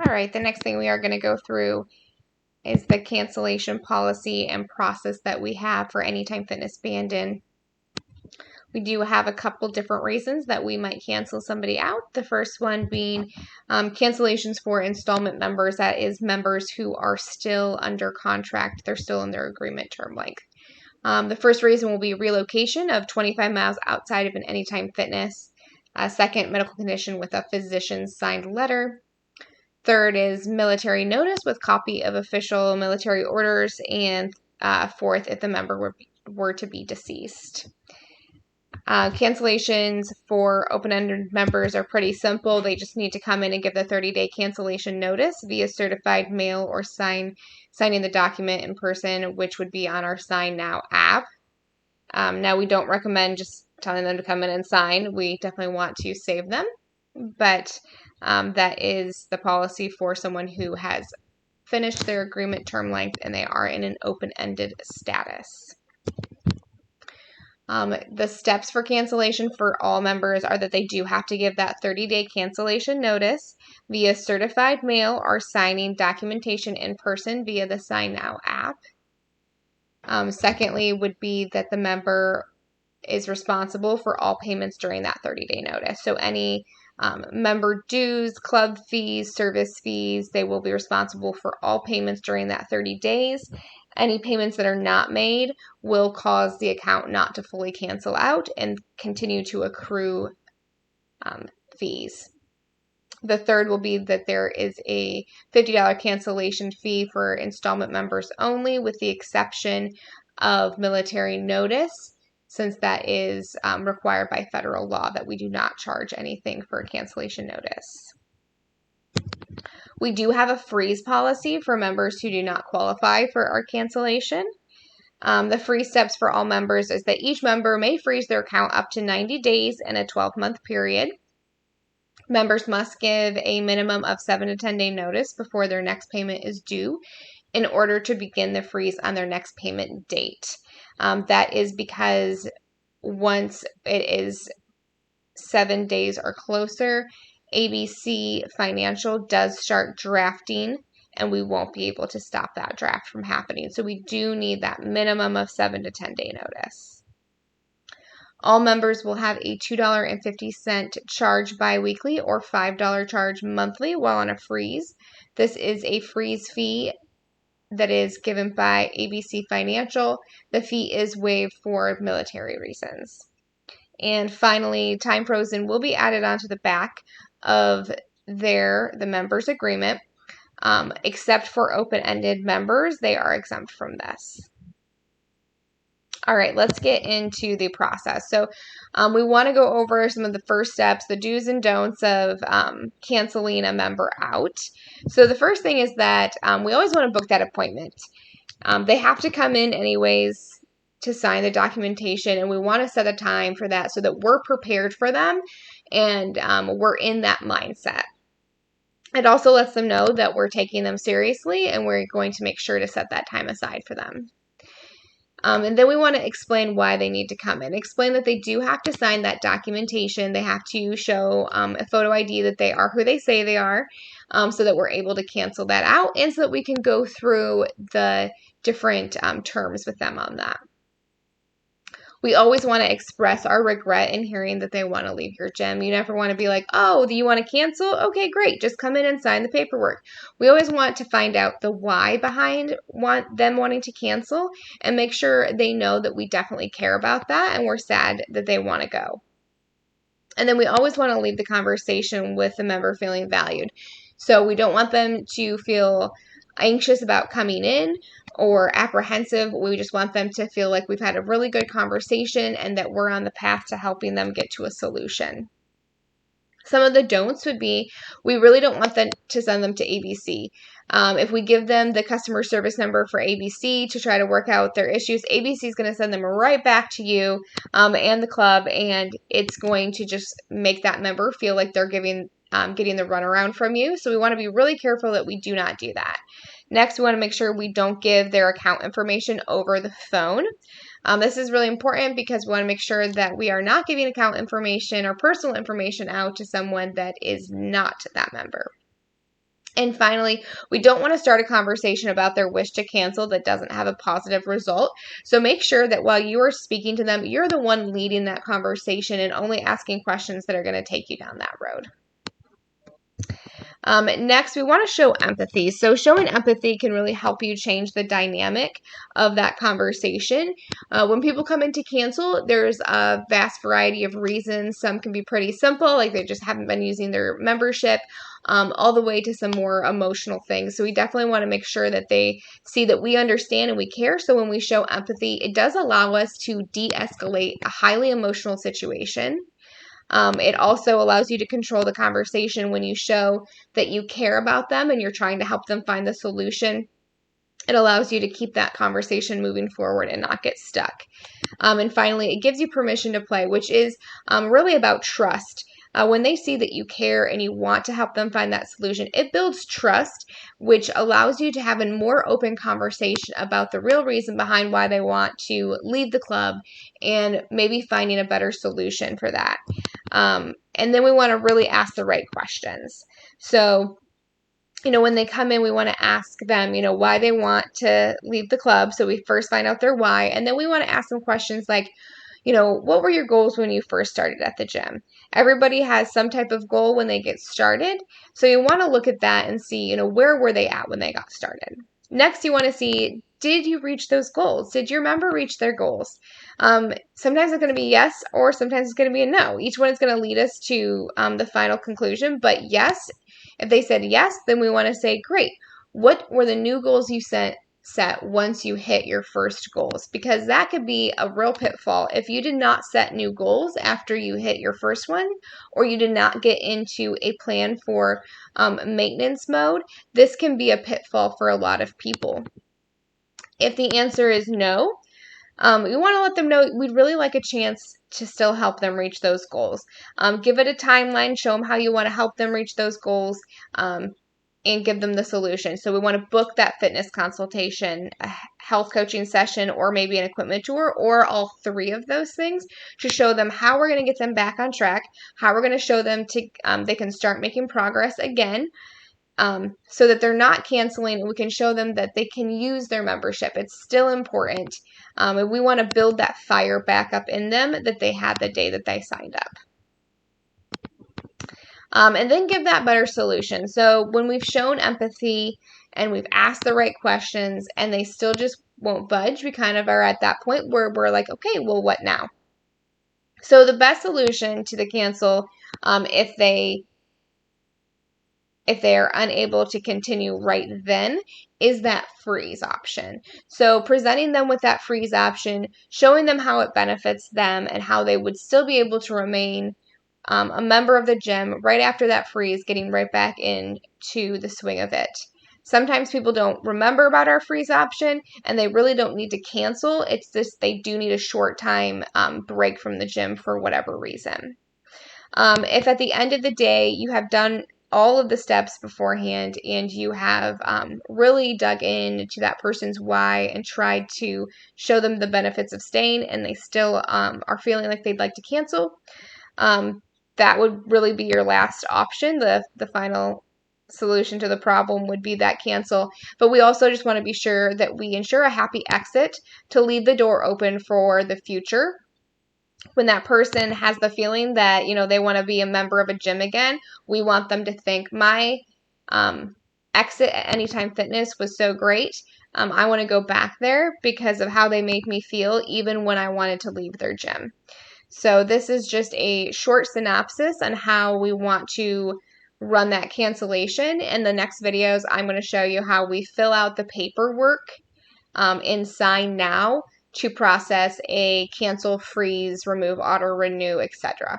All right, the next thing we are going to go through is the cancellation policy and process that we have for Anytime Fitness Bandon. We do have a couple different reasons that we might cancel somebody out. The first one being cancellations for installment members. That is members who are still under contract. They're still in their agreement term length. The first reason will be relocation of 25 miles outside of an Anytime Fitness. Second, medical condition with a physician's signed letter. Third is military notice with copy of official military orders. And fourth, if the member were to be deceased. Cancellations for open-ended members are pretty simple. They just need to come in and give the 30-day cancellation notice via certified mail or signing the document in person, which would be on our Sign Now app. Now, we don't recommend just telling them to come in and sign. We definitely want to save them, but that is the policy for someone who has finished their agreement term length and they are in an open-ended status. The steps for cancellation for all members are that they do have to give that 30-day cancellation notice via certified mail or signing documentation in person via the Sign Now app. Secondly, would be that the member is responsible for all payments during that 30-day notice. So any member dues, club fees, service fees, they will be responsible for all payments during that 30 days. Any payments that are not made will cause the account not to fully cancel out and continue to accrue fees. The third will be that there is a $50 cancellation fee for installment members only, with the exception of military notice, since that is required by federal law that we do not charge anything for a cancellation notice. We do have a freeze policy for members who do not qualify for our cancellation. The freeze steps for all members is that each member may freeze their account up to 90 days in a 12-month period. Members must give a minimum of 7 to 10 day notice before their next payment is due in order to begin the freeze on their next payment date. That is because once it is 7 days or closer, ABC Financial does start drafting, and we won't be able to stop that draft from happening. So we do need that minimum of 7 to 10 day notice. All members will have a $2.50 charge biweekly or $5 charge monthly while on a freeze. This is a freeze fee that is given by ABC Financial. The fee is waived for military reasons. And finally, time frozen will be added onto the back of the members' agreement. Except for open-ended members, they are exempt from this. All right, let's get into the process. So we want to go over some of the first steps, the do's and don'ts of canceling a member out. So the first thing is that we always want to book that appointment. They have to come in anyways to sign the documentation, and we want to set a time for that so that we're prepared for them and we're in that mindset. It also lets them know that we're taking them seriously and we're going to make sure to set that time aside for them. And then we want to explain why they need to come in. Explain that they do have to sign that documentation. They have to show a photo ID that they are who they say they are, so that we're able to cancel that out and so that we can go through the different terms with them on that. We always want to express our regret in hearing that they want to leave your gym. You never want to be like, oh, do you want to cancel? Okay, great. Just come in and sign the paperwork. We always want to find out the why behind them wanting to cancel and make sure they know that we definitely care about that and we're sad that they want to go. And then we always want to leave the conversation with the member feeling valued. So we don't want them to feel anxious about coming in or apprehensive. We just want them to feel like we've had a really good conversation and that we're on the path to helping them get to a solution. Some of the don'ts would be, we really don't want them to send them to ABC. If we give them the customer service number for ABC to try to work out their issues, ABC is going to send them right back to you and the club, and it's going to just make that member feel like they're getting the runaround from you. So we want to be really careful that we do not do that. Next, we want to make sure we don't give their account information over the phone. This is really important because we want to make sure that we are not giving account information or personal information out to someone that is not that member. And finally, we don't want to start a conversation about their wish to cancel that doesn't have a positive result. So make sure that while you are speaking to them, you're the one leading that conversation and only asking questions that are going to take you down that road. Next, we want to show empathy. So showing empathy can really help you change the dynamic of that conversation. When people come in to cancel, there's a vast variety of reasons. Some can be pretty simple, like they just haven't been using their membership, all the way to some more emotional things. So we definitely want to make sure that they see that we understand and we care. So when we show empathy, it does allow us to de-escalate a highly emotional situation. It also allows you to control the conversation when you show that you care about them and you're trying to help them find the solution. It allows you to keep that conversation moving forward and not get stuck. And finally, it gives you permission to play, which is really about trust. When they see that you care and you want to help them find that solution, it builds trust, which allows you to have a more open conversation about the real reason behind why they want to leave the club and maybe finding a better solution for that. And then we want to really ask the right questions. So, when they come in, we want to ask them, why they want to leave the club. So we first find out their why. And then we want to ask them questions like, what were your goals when you first started at the gym? Everybody has some type of goal when they get started. So you want to look at that and see, where were they at when they got started? Next, you want to see, did you reach those goals? Did your member reach their goals? Sometimes it's going to be yes, or sometimes it's going to be a no. Each one is going to lead us to the final conclusion. But yes, if they said yes, then we want to say, great. What were the new goals you set once you hit your first goals? Because that could be a real pitfall. If you did not set new goals after you hit your first one, or you did not get into a plan for maintenance mode, this can be a pitfall for a lot of people. If the answer is no, we want to let them know we'd really like a chance to still help them reach those goals. Give it a timeline, show them how you want to help them reach those goals, and give them the solution. So we want to book that fitness consultation, a health coaching session, or maybe an equipment tour, or all three of those things to show them how we're going to get them back on track, how we're going to show them they can start making progress again, so that they're not canceling, and we can show them that they can use their membership. It's still important. And we want to build that fire back up in them that they had the day that they signed up. And then give that better solution. So when we've shown empathy and we've asked the right questions and they still just won't budge, we kind of are at that point where we're like, okay, well, what now? So the best solution to the cancel, if they are unable to continue right then, is that freeze option. So presenting them with that freeze option, showing them how it benefits them and how they would still be able to remain a member of the gym right after that freeze, getting right back into the swing of it. Sometimes people don't remember about our freeze option and they really don't need to cancel. It's just they do need a short time break from the gym for whatever reason. If at the end of the day you have done all of the steps beforehand and you have really dug into that person's why and tried to show them the benefits of staying and they still are feeling like they'd like to cancel, that would really be your last option. The final solution to the problem would be that cancel. But we also just want to be sure that we ensure a happy exit to leave the door open for the future. When that person has the feeling that, they want to be a member of a gym again, we want them to think, my exit at Anytime Fitness was so great. I want to go back there because of how they made me feel, even when I wanted to leave their gym. So this is just a short synopsis on how we want to run that cancellation. In the next videos, I'm going to show you how we fill out the paperwork in Sign Now to process a cancel, freeze, remove, auto renew, etc.